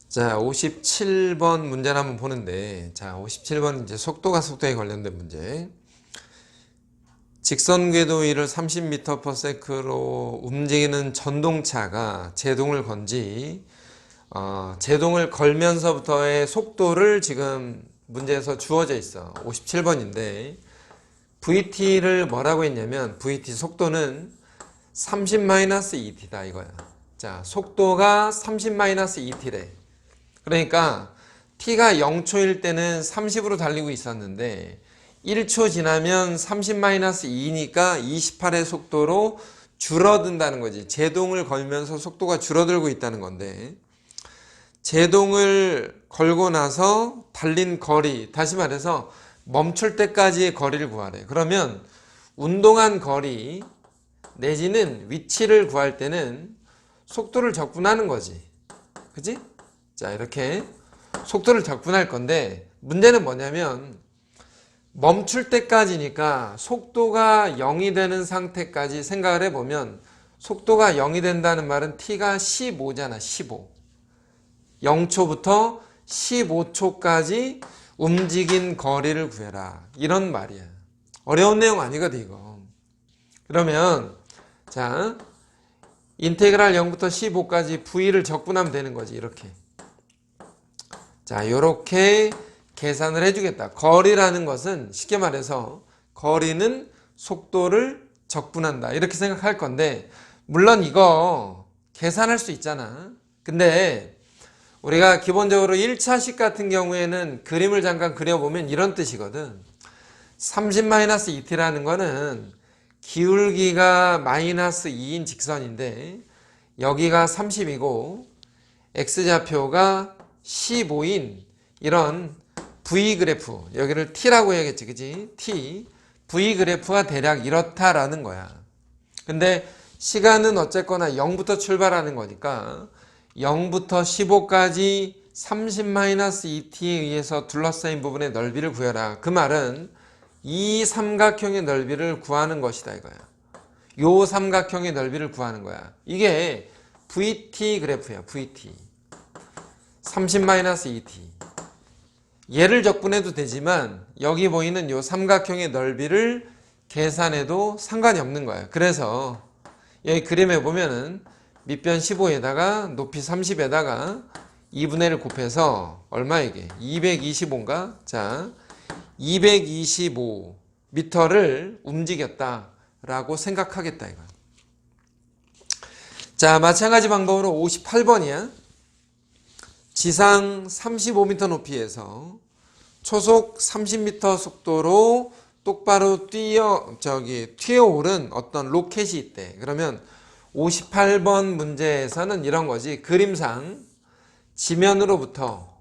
자, 57번 문제를 한번 보는데, 자, 57번은 이제 속도에 관련된 문제. 직선 궤도 위를 30m/s로 움직이는 전동차가 제동을 건지, 제동을 걸면서부터의 속도를 지금 문제에서 주어져 있어. 57번인데, VT를 뭐라고 했냐면, VT 속도는 30-ET다 이거야. 자, 속도가 30-ET래. 그러니까 t가 0초일 때는 30으로 달리고 있었는데 1초 지나면 30-2니까 28의 속도로 줄어든다는 거지. 제동을 걸면서 속도가 줄어들고 있다는 건데, 제동을 걸고 나서 달린 거리, 다시 말해서 멈출 때까지의 거리를 구하래. 그러면 운동한 거리 내지는 위치를 구할 때는 속도를 적분하는 거지. 그지? 자, 이렇게 속도를 적분할 건데, 문제는 뭐냐면 멈출 때까지니까 속도가 0이 되는 상태까지 생각을 해보면, 속도가 0이 된다는 말은 t가 15잖아. 15. 0초부터 15초까지 움직인 거리를 구해라, 이런 말이야. 어려운 내용 아니거든 이거. 그러면 자, 인테그랄 0부터 15까지 v를 적분하면 되는 거지. 이렇게. 자, 요렇게 계산을 해주겠다. 거리라는 것은 쉽게 말해서 거리는 속도를 적분한다, 이렇게 생각할 건데, 물론 이거 계산할 수 있잖아. 근데 우리가 기본적으로 1차식 같은 경우에는 그림을 잠깐 그려보면 이런 뜻이거든. 30-ET라는 거는 기울기가 -2인 직선인데 여기가 30이고 x좌표가 15인 이런 V그래프, 여기를 T라고 해야겠지, 그지? T, V그래프가 대략 이렇다라는 거야. 근데 시간은 어쨌거나 0부터 출발하는 거니까 0부터 15까지 30-ET에 의해서 둘러싸인 부분의 넓이를 구해라. 그 말은 이 삼각형의 넓이를 구하는 것이다 이거야. 요 삼각형의 넓이를 구하는 거야. 이게 VT 그래프야. VT 30-ET. 얘를 적분해도 되지만 여기 보이는 요 삼각형의 넓이를 계산해도 상관이 없는 거야. 그래서 여기 그림에 보면은 밑변 15에다가 높이 30에다가 2분의 1을 곱해서 얼마 이게? 225인가? 자, 225m를 움직였다라고 생각하겠다 이거. 자, 마찬가지 방법으로 58번이야. 지상 35m 높이에서 초속 30m 속도로 똑바로 튀어오른 어떤 로켓이 있대. 그러면 58번 문제에서는 이런 거지. 그림상 지면으로부터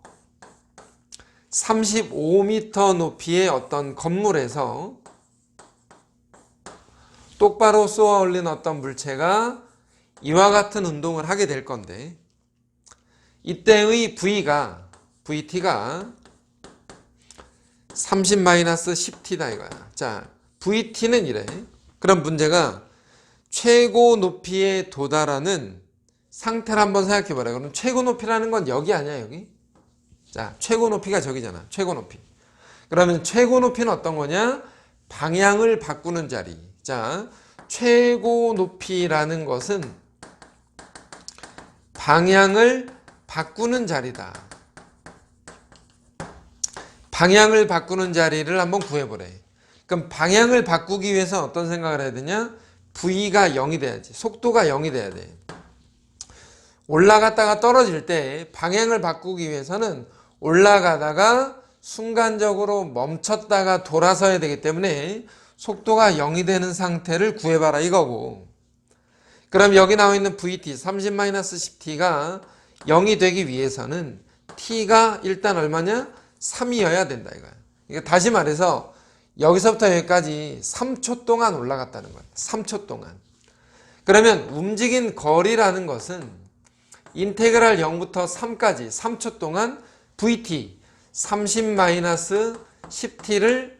35m 높이의 어떤 건물에서 똑바로 쏘아 올린 어떤 물체가 이와 같은 운동을 하게 될 건데, 이때의 VT가 30-10t다 이거야. 자, VT는 이래. 그럼 문제가 최고 높이에 도달하는 상태를 한번 생각해 보라. 그럼 최고 높이라는 건 여기 아니야, 여기? 자, 최고 높이가 저기잖아. 최고 높이. 그러면 최고 높이는 어떤 거냐? 방향을 바꾸는 자리. 자, 최고 높이라는 것은 방향을 바꾸는 자리다. 방향을 바꾸는 자리를 한번 구해보래. 그럼 방향을 바꾸기 위해서 어떤 생각을 해야 되냐? V가 0이 돼야지. 속도가 0이 돼야 돼. 올라갔다가 떨어질 때 방향을 바꾸기 위해서는 올라가다가 순간적으로 멈췄다가 돌아서야 되기 때문에 속도가 0이 되는 상태를 구해봐라 이거고, 그럼 여기 나와 있는 VT 30-10t가 0이 되기 위해서는 t가 일단 얼마냐? 3이어야 된다 이거야. 그러니까 다시 말해서 여기서부터 여기까지 3초 동안 올라갔다는 거야. 3초 동안. 그러면 움직인 거리라는 것은 인테그랄 0부터 3까지 3초 동안 VT 30-10t를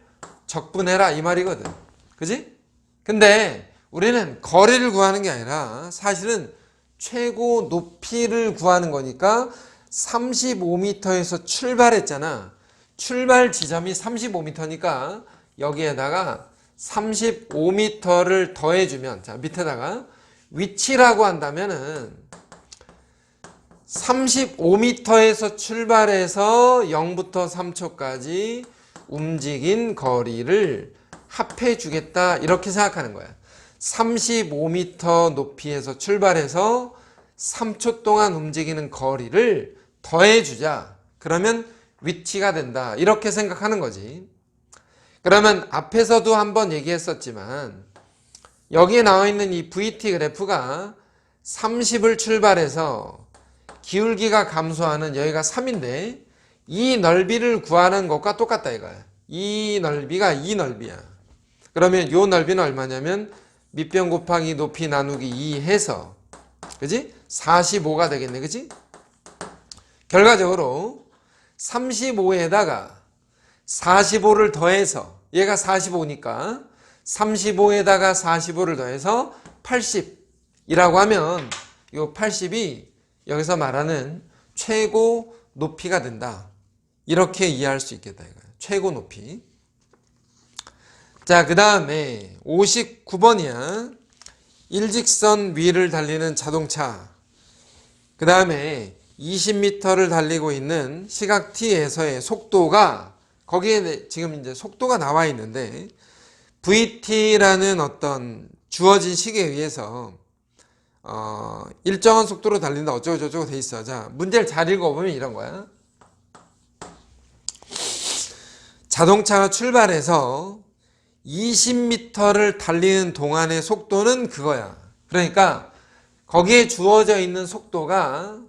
적분해라 이 말이거든. 그지? 근데 우리는 거리를 구하는 게 아니라 사실은 최고 높이를 구하는 거니까 35m에서 출발했잖아. 출발 지점이 35m니까 여기에다가 35m를 더해주면, 자, 밑에다가 위치라고 한다면은 35m에서 출발해서 0부터 3초까지 움직인 거리를 합해 주겠다, 이렇게 생각하는 거야. 35m 높이에서 출발해서 3초 동안 움직이는 거리를 더해 주자. 그러면 위치가 된다, 이렇게 생각하는 거지. 그러면 앞에서도 한번 얘기했었지만 여기에 나와 있는 이 VT 그래프가 30을 출발해서 기울기가 감소하는 여기가 3인데 이 넓이를 구하는 것과 똑같다 이거야. 이 넓이가 이 넓이야. 그러면 이 넓이는 얼마냐면 밑변 곱하기 높이 나누기 2 해서, 그지? 45가 되겠네, 그지? 결과적으로 35에다가 45를 더해서, 얘가 45니까 35에다가 45를 더해서 80이라고 하면 이 80이 여기서 말하는 최고 높이가 된다, 이렇게 이해할 수 있겠다 이거야. 최고 높이. 자, 그 다음에 59번이야. 일직선 위를 달리는 자동차. 그 다음에 20m를 달리고 있는 시각 t에서의 속도가, 거기에 지금 이제 속도가 나와 있는데 vt라는 어떤 주어진 식에 의해서 일정한 속도로 달린다 어쩌고 저쩌고 돼 있어. 자, 문제를 잘 읽어보면 이런 거야. 자동차가 출발해서 20m를 달리는 동안의 속도는 그거야. 그러니까 거기에 주어져 있는 속도가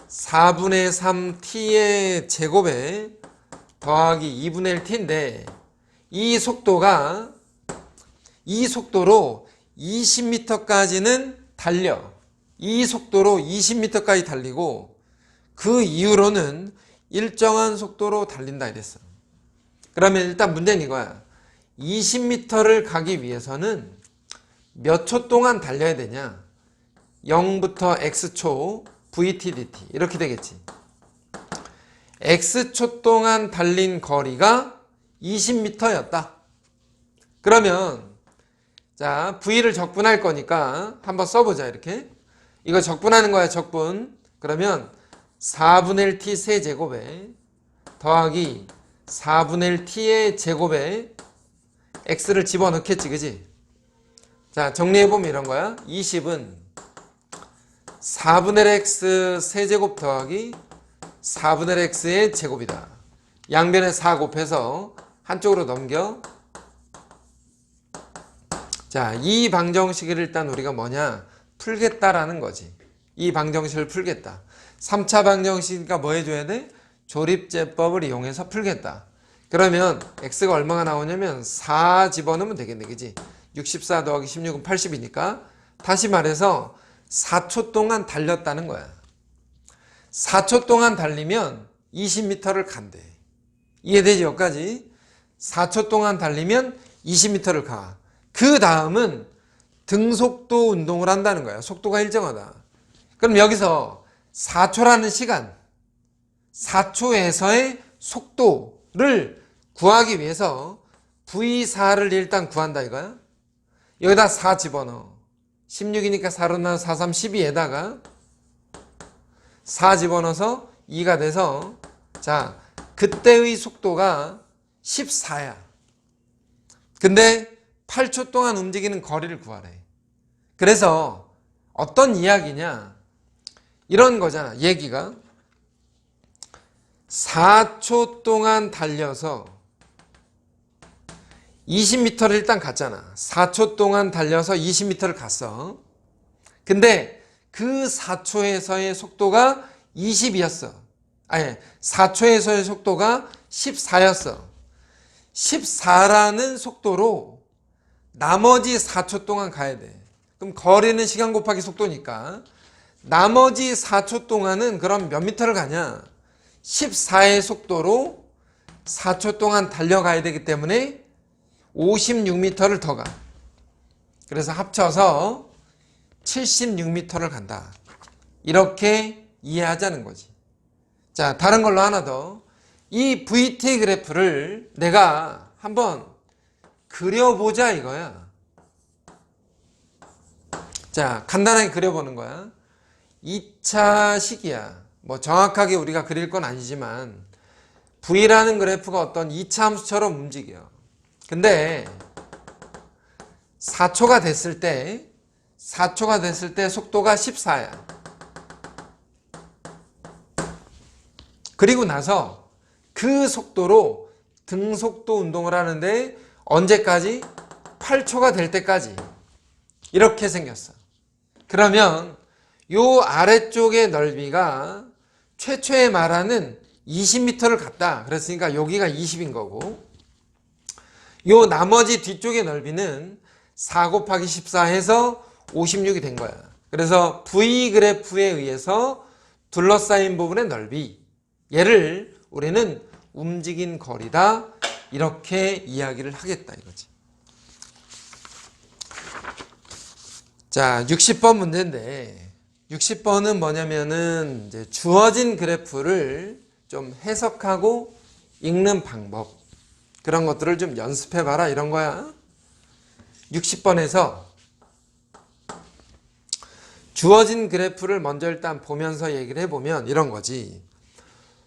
4분의 3t의 제곱에 더하기 2분의 1t인데 이 속도로 20m까지는 달려. 이 속도로 20m까지 달리고 그 이후로는 일정한 속도로 달린다 이랬어. 그러면 일단 문제는 이거야. 20m를 가기 위해서는 몇 초 동안 달려야 되냐? 0부터 x초 vt dt 이렇게 되겠지. x초 동안 달린 거리가 20m였다. 그러면 자, v를 적분할 거니까 한번 써보자. 이렇게 이거 적분하는 거야. 적분. 그러면 4분의 1t 세제곱에 더하기 4분의 1t의 제곱에 x를 집어넣겠지, 그지? 자, 정리해보면 이런 거야. 20은 4분의 x 세제곱 더하기 4분의 x의 제곱이다. 양변에 4 곱해서 한쪽으로 넘겨. 자, 이 방정식을 일단 우리가 뭐냐? 풀겠다라는 거지. 이 방정식을 풀겠다. 3차 방정식이니까 뭐 해줘야 돼? 조립제법을 이용해서 풀겠다. 그러면 x가 얼마가 나오냐면 4 집어넣으면 되겠네, 그지? 64 더하기 16은 80이니까 다시 말해서 4초 동안 달렸다는 거야. 4초 동안 달리면 20m를 간대. 이해되지? 여기까지? 4초 동안 달리면 20m를 가. 그 다음은 등속도 운동을 한다는 거야. 속도가 일정하다. 그럼 여기서 4초라는 시간, 4초에서의 속도를 구하기 위해서 V4를 일단 구한다 이거야. 여기다 4 집어넣어. 16이니까 4로 나눠 4, 3, 12에다가 4 집어넣어서 2가 돼서, 자, 그때의 속도가 14야. 근데 8초 동안 움직이는 거리를 구하래. 그래서 어떤 이야기냐? 이런 거잖아. 얘기가 4초 동안 달려서 20m를 일단 갔잖아. 4초 동안 달려서 20m를 갔어. 근데 그 4초에서의 속도가 20이었어. 아니, 4초에서의 속도가 14였어. 14라는 속도로 나머지 4초 동안 가야 돼. 그럼 거리는 시간 곱하기 속도니까 나머지 4초 동안은 그럼 몇 미터를 가냐? 14의 속도로 4초 동안 달려가야 되기 때문에 56m를 더 가. 그래서 합쳐서 76m를 간다. 이렇게 이해하자는 거지. 자, 다른 걸로 하나 더. 이 VT 그래프를 내가 한번 그려보자 이거야. 자, 간단하게 그려보는 거야. 2차 시기야. 뭐 정확하게 우리가 그릴 건 아니지만 V라는 그래프가 어떤 2차 함수처럼 움직여. 근데 4초가 됐을 때 속도가 14야. 그리고 나서 그 속도로 등속도 운동을 하는데 언제까지? 8초가 될 때까지 이렇게 생겼어. 그러면 요 아래쪽의 넓이가 최초에 말하는 20m를 갔다. 그랬으니까 여기가 20인 거고, 요 나머지 뒤쪽의 넓이는 4 곱하기 14 해서 56이 된 거야. 그래서 V 그래프에 의해서 둘러싸인 부분의 넓이, 얘를 우리는 움직인 거리다 이렇게 이야기를 하겠다 이거지. 자, 60번 문제인데 60번은 뭐냐면은 이제 주어진 그래프를 좀 해석하고 읽는 방법, 그런 것들을 좀 연습해 봐라 이런 거야. 60번에서 주어진 그래프를 먼저 일단 보면서 얘기를 해보면 이런 거지.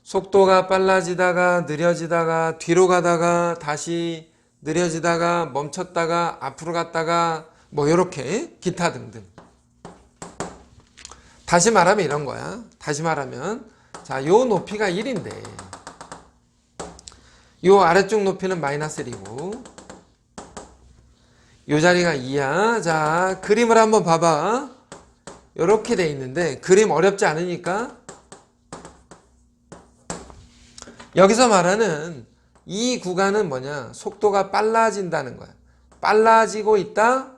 속도가 빨라지다가 느려지다가 뒤로 가다가 다시 느려지다가 멈췄다가 앞으로 갔다가 뭐 이렇게 기타 등등. 다시 말하면 이런 거야. 다시 말하면 자, 요 높이가 1인데 요 아래쪽 높이는 마이너스 1이고 요 자리가 2야. 자, 그림을 한번 봐봐. 요렇게 돼 있는데 그림 어렵지 않으니까 여기서 말하는 이 구간은 뭐냐? 속도가 빨라진다는 거야. 빨라지고 있다.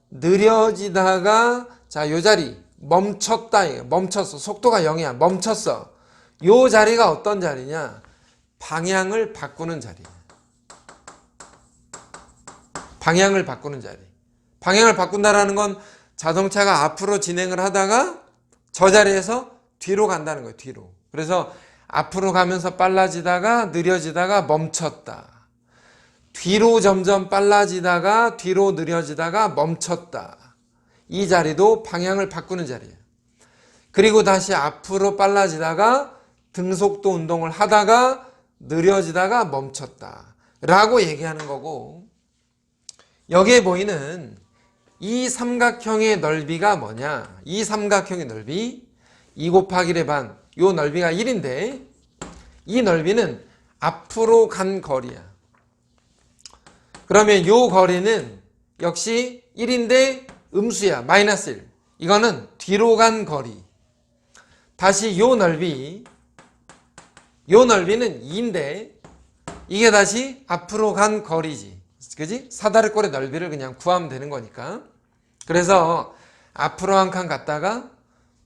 느려지다가 자, 요 자리 멈췄다. 멈췄어. 속도가 0이야. 멈췄어. 요 자리가 어떤 자리냐? 방향을 바꾸는 자리야. 방향을 바꾸는 자리. 방향을 바꾼다라는 건 자동차가 앞으로 진행을 하다가 저 자리에서 뒤로 간다는 거예요. 뒤로. 그래서 앞으로 가면서 빨라지다가 느려지다가 멈췄다. 뒤로 점점 빨라지다가 뒤로 느려지다가 멈췄다. 이 자리도 방향을 바꾸는 자리예요. 그리고 다시 앞으로 빨라지다가 등속도 운동을 하다가 느려지다가 멈췄다 라고 얘기하는 거고, 여기에 보이는 이 삼각형의 넓이가 뭐냐? 이 삼각형의 넓이 2 곱하기 1의 반, 요 넓이가 1인데 이 넓이는 앞으로 간 거리야. 그러면 요 거리는 역시 1인데 음수야. 마이너스 1. 이거는 뒤로 간 거리. 다시 요 넓이는 2인데 이게 다시 앞으로 간 거리지. 그지? 사다리꼴의 넓이를 그냥 구하면 되는 거니까. 그래서 앞으로 한 칸 갔다가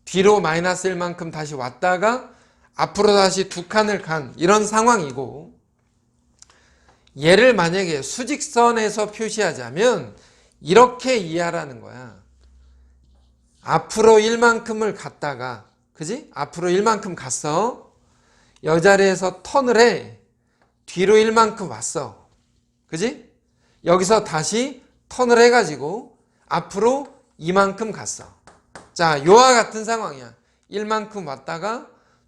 뒤로 마이너스 1만큼 다시 왔다가 앞으로 다시 2칸을 간 이런 상황이고, 얘를 만약에 수직선에서 표시하자면 이렇게 이해하라는 거야. 앞으로 1만큼을 갔다가, 그지? 앞으로 1만큼 갔어. 여 자리에서 턴을 해. 뒤로 1만큼 왔어. 그지? 여기서 다시 턴을 해가지고 앞으로 2만큼 갔어. 자, 요와 같은 상황이야. 1만큼 왔다가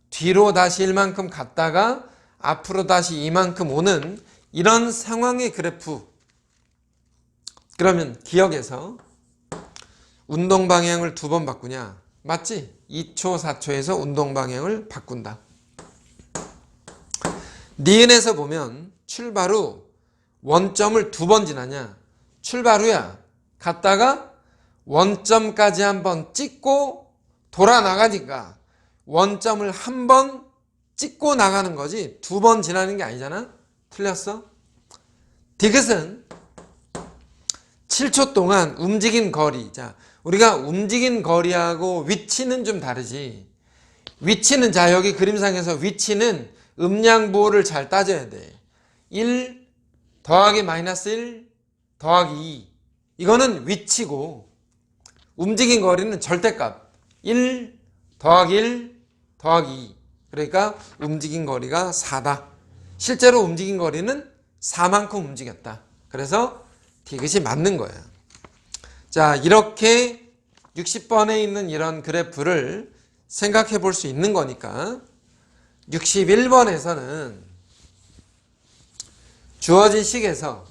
뒤로 다시 1만큼 갔다가 앞으로 다시 2만큼 오는 이런 상황의 그래프. 그러면 기억에서 운동 방향을 2번 바꾸냐? 맞지? 2초, 4초에서 운동 방향을 바꾼다. 니은에서 보면 출발 후 원점을 2번 지나냐? 출발 후야. 갔다가 원점까지 한번 찍고 돌아 나가니까 원점을 한 번 찍고 나가는 거지 2번 지나는 게 아니잖아. 틀렸어? 디귿은 7초 동안 움직인 거리. 자, 우리가 움직인 거리하고 위치는 좀 다르지. 위치는, 자, 여기 그림상에서 위치는 음량보호를 잘 따져야 돼. 1 더하기 마이너스 1 더하기 2. 이거는 위치고, 움직인 거리는 절대값. 1 더하기 1 더하기 2. 그러니까 움직인 거리가 4다. 실제로 움직인 거리는 4만큼 움직였다. 그래서 디귿이 맞는 거야. 자, 이렇게 60번에 있는 이런 그래프를 생각해 볼 수 있는 거니까 61번에서는 주어진 식에서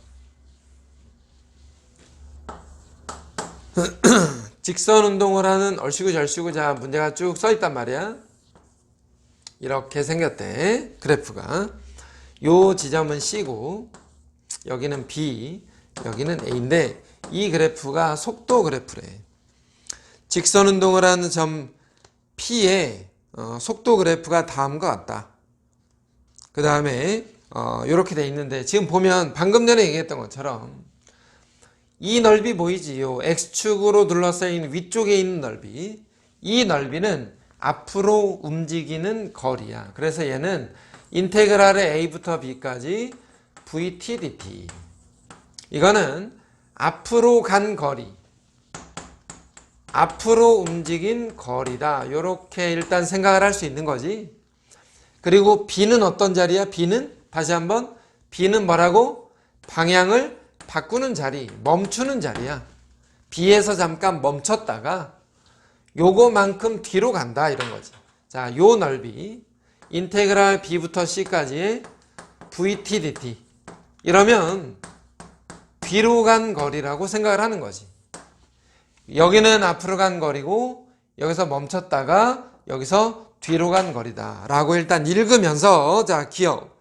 직선 운동을 하는 얼씨구 절씨구 자 문제가 쭉 써 있단 말이야. 이렇게 생겼대. 그래프가. 요 지점은 C고 여기는 B, 여기는 A인데 이 그래프가 속도 그래프래. 직선 운동을 하는 점 P의 속도 그래프가 다음과 같다. 그 다음에 이렇게 돼 있는데 지금 보면 방금 전에 얘기했던 것처럼 이 넓이 보이지? 요 X축으로 둘러싸인 위쪽에 있는 넓이. 이 넓이는 앞으로 움직이는 거리야. 그래서 얘는 인테그랄의 A부터 B까지 VT dt. 이거는 앞으로 간 거리. 앞으로 움직인 거리다. 요렇게 일단 생각을 할 수 있는 거지. 그리고 B는 어떤 자리야? B는 다시 한번 B는 뭐라고? 방향을 바꾸는 자리, 멈추는 자리야. B에서 잠깐 멈췄다가 요거만큼 뒤로 간다 이런 거지. 자, 요 넓이 인테그랄 B부터 C까지의 VT dt. 이러면 뒤로 간 거리라고 생각을 하는 거지. 여기는 앞으로 간 거리고 여기서 멈췄다가 여기서 뒤로 간 거리다 라고 일단 읽으면서 자, 기억.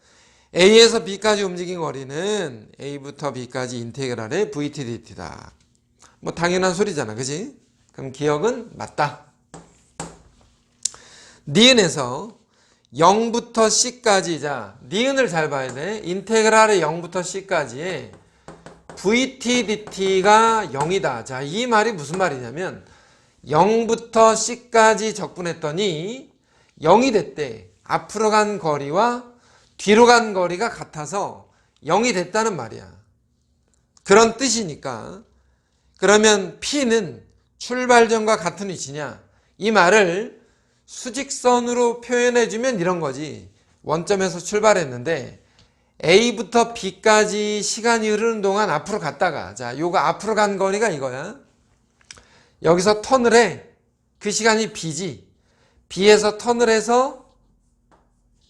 A에서 B까지 움직인 거리는 A부터 B까지 인테그랄의 VT dt다. 뭐 당연한 소리잖아. 그지? 그럼 기억은 맞다. 니은에서 0부터 C까지 자, 니은을 잘 봐야 돼. 인테그랄의 0부터 C까지의 VT dt가 0이다. 자, 이 말이 무슨 말이냐면 0부터 C까지 적분했더니 0이 됐대. 앞으로 간 거리와 뒤로 간 거리가 같아서 0이 됐다는 말이야. 그런 뜻이니까 그러면 P는 출발점과 같은 위치냐? 이 말을 수직선으로 표현해주면 이런 거지. 원점에서 출발했는데 A부터 B까지 시간이 흐르는 동안 앞으로 갔다가 자, 요거 앞으로 간 거리가 이거야. 여기서 턴을 해. 그 시간이 B지. B에서 턴을 해서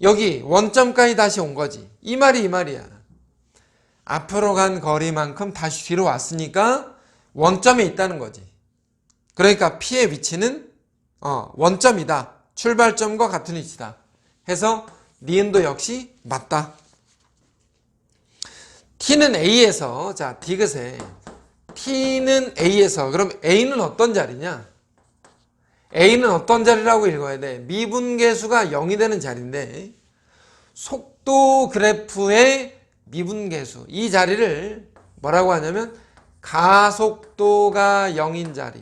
여기 원점까지 다시 온 거지. 이 말이 이 말이야. 앞으로 간 거리만큼 다시 뒤로 왔으니까 원점에 있다는 거지. 그러니까 P의 위치는 원점이다. 출발점과 같은 위치다. 해서 니은도 역시 맞다. T는 A에서 자, 디귿에 T는 A에서 그럼 A는 어떤 자리냐? A는 어떤 자리라고 읽어야 돼? 미분계수가 0이 되는 자리인데 속도 그래프의 미분계수 이 자리를 뭐라고 하냐면 가속도가 0인 자리.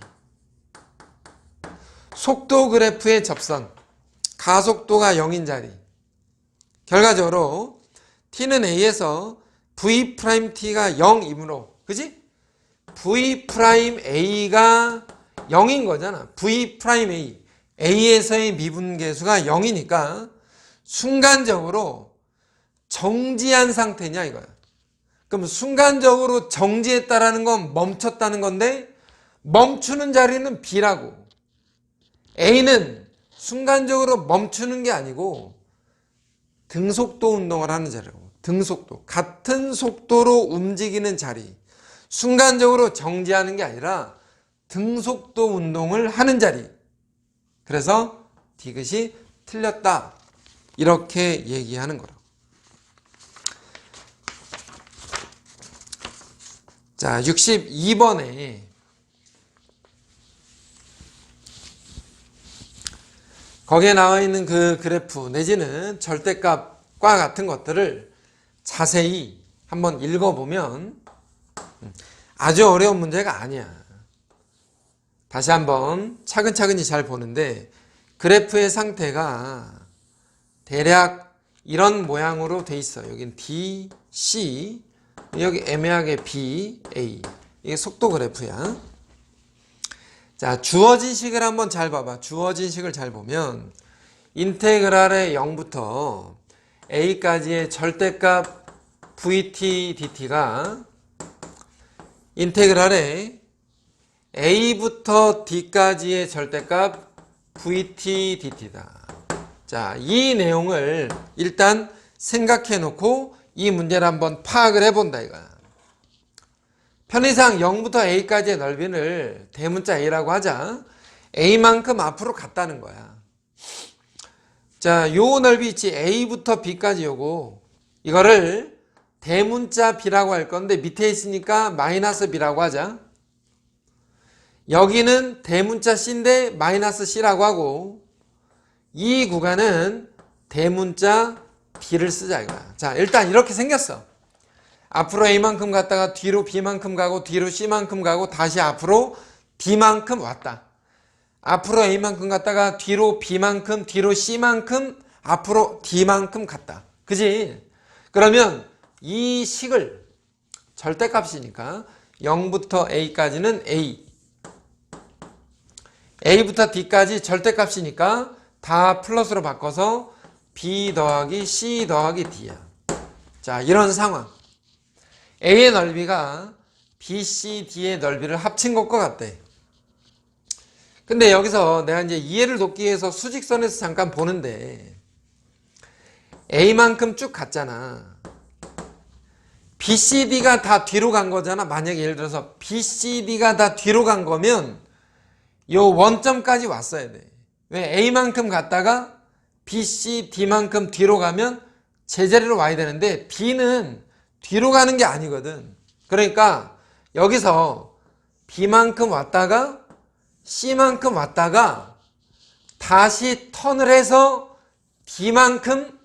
속도 그래프의 접선 가속도가 0인 자리. 결과적으로 T는 A에서 V'T가 0이므로 그지? V'A가 0인 거잖아. V'A. A에서의 미분계수가 0이니까 순간적으로 정지한 상태냐 이거야. 그럼 순간적으로 정지했다라는 건 멈췄다는 건데 멈추는 자리는 B라고. A는 순간적으로 멈추는 게 아니고 등속도 운동을 하는 자리라고. 등속도. 같은 속도로 움직이는 자리. 순간적으로 정지하는 게 아니라 등속도 운동을 하는 자리. 그래서 디귿이 틀렸다. 이렇게 얘기하는 거라고. 자, 62번에 거기에 나와 있는 그 그래프 내지는 절대값과 같은 것들을 자세히 한번 읽어보면 아주 어려운 문제가 아니야. 다시 한번 차근차근히 잘 보는데 그래프의 상태가 대략 이런 모양으로 돼 있어. 여긴 D, C, 여기 애매하게 B, A. 이게 속도 그래프야. 자, 주어진 식을 한번 잘 봐봐. 주어진 식을 잘 보면 인테그랄의 0부터 a까지의 절대값 vt dt가 인테그랄의 a부터 d까지의 절대값 vt dt다. 자, 이 내용을 일단 생각해 놓고 이 문제를 한번 파악을 해본다 이거야. 편의상 0부터 a까지의 넓이를 대문자 a라고 하자. a만큼 앞으로 갔다는 거야. 자, 요 넓이 있지. a부터 b까지 요거. 이거를 대문자 b라고 할 건데 밑에 있으니까 마이너스 b라고 하자. 여기는 대문자 c인데 마이너스 c라고 하고 이 구간은 대문자 d를 쓰자 이거야. 자, 일단 이렇게 생겼어. 앞으로 a만큼 갔다가 뒤로 b만큼 가고 뒤로 c만큼 가고 다시 앞으로 d만큼 왔다. 앞으로 a만큼 갔다가 뒤로 b만큼 뒤로 c만큼 앞으로 d만큼 갔다. 그지? 그러면 이 식을 절대값이니까 0부터 a까지는 a부터 d까지 절대값이니까 다 플러스로 바꿔서 b 더하기 c 더하기 d야. 자, 이런 상황. a의 넓이가 bc, d의 넓이를 합친 것과 같대. 근데 여기서 내가 이제 이해를 돕기 위해서 수직선에서 잠깐 보는데 a만큼 쭉 갔잖아. BCD가 다 뒤로 간 거잖아. 만약에 예를 들어서 BCD가 다 뒤로 간 거면 요 원점까지 왔어야 돼. 왜? A만큼 갔다가 BC, D만큼 뒤로 가면 제자리로 와야 되는데 B는 뒤로 가는 게 아니거든. 그러니까 여기서 B만큼 왔다가 C만큼 왔다가 다시 턴을 해서 D만큼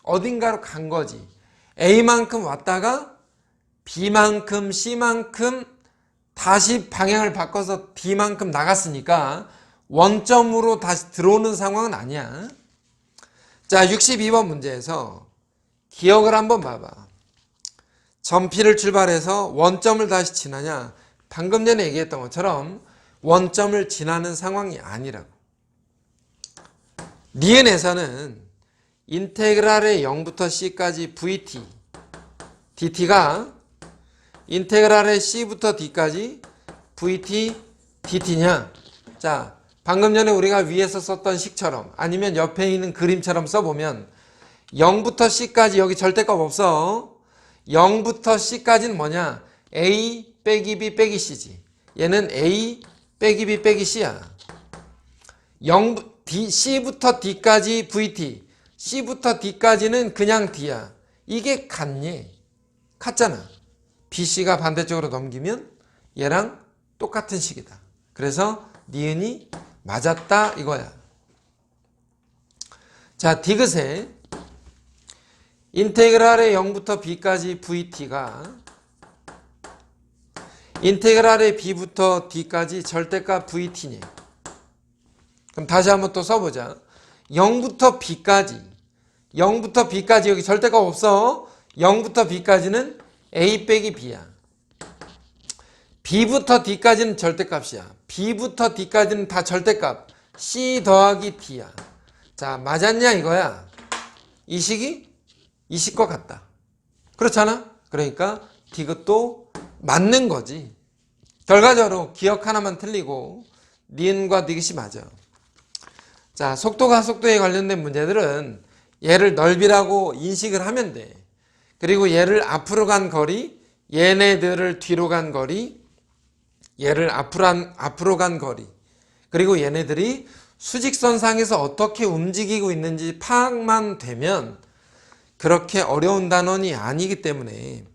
어딘가로 간 거지. A만큼 왔다가 B만큼 C만큼 다시 방향을 바꿔서 D만큼 나갔으니까 원점으로 다시 들어오는 상황은 아니야. 자, 62번 문제에서 기억을 한번 봐봐. 점 P를 출발해서 원점을 다시 지나냐? 방금 전에 얘기했던 것처럼 원점을 지나는 상황이 아니라고. 니은에서는 인테그랄의 0부터 c까지 vt, dt가 인테그랄의 c부터 d까지 vt, dt냐? 자, 방금 전에 우리가 위에서 썼던 식처럼 아니면 옆에 있는 그림처럼 써보면 0부터 c까지 여기 절대값 없어. 0부터 c까지는 뭐냐? a 빼기 b 빼기 c지. 얘는 a 빼기 b 빼기 c야. c부터 d까지 vt, c부터 d까지는 그냥 d야. 이게 같니? 같잖아. bc가 반대쪽으로 넘기면 얘랑 똑같은 식이다. 그래서 니은이 맞았다 이거야. 자, 디귿에 인테그랄의 0부터 b까지 vt가 인테그랄의 b부터 d까지 절대값 vt니. 그럼 다시 한번 또 써보자. 0부터 b까지 여기 절대값 없어. 0부터 b까지는 a 빼기 b야. b부터 d까지는 절대값이야. b부터 d까지는 다 절대값. c 더하기 d야. 자, 맞았냐 이거야. 이 식이 이 식과 같다. 그렇잖아? 그러니까 디귿도 맞는 거지. 결과적으로 기억 하나만 틀리고 니은과 디귿이 맞아. 자, 속도가 속도에 관련된 문제들은 얘를 넓이라고 인식을 하면 돼. 그리고 얘를 앞으로 간 거리, 얘네들을 뒤로 간 거리, 얘를 앞으로 간 거리, 그리고 얘네들이 수직선상에서 어떻게 움직이고 있는지 파악만 되면 그렇게 어려운 단원이 아니기 때문에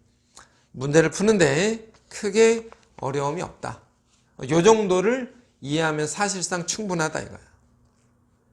문제를 푸는데 크게 어려움이 없다. 이 정도를 이해하면 사실상 충분하다 이거야.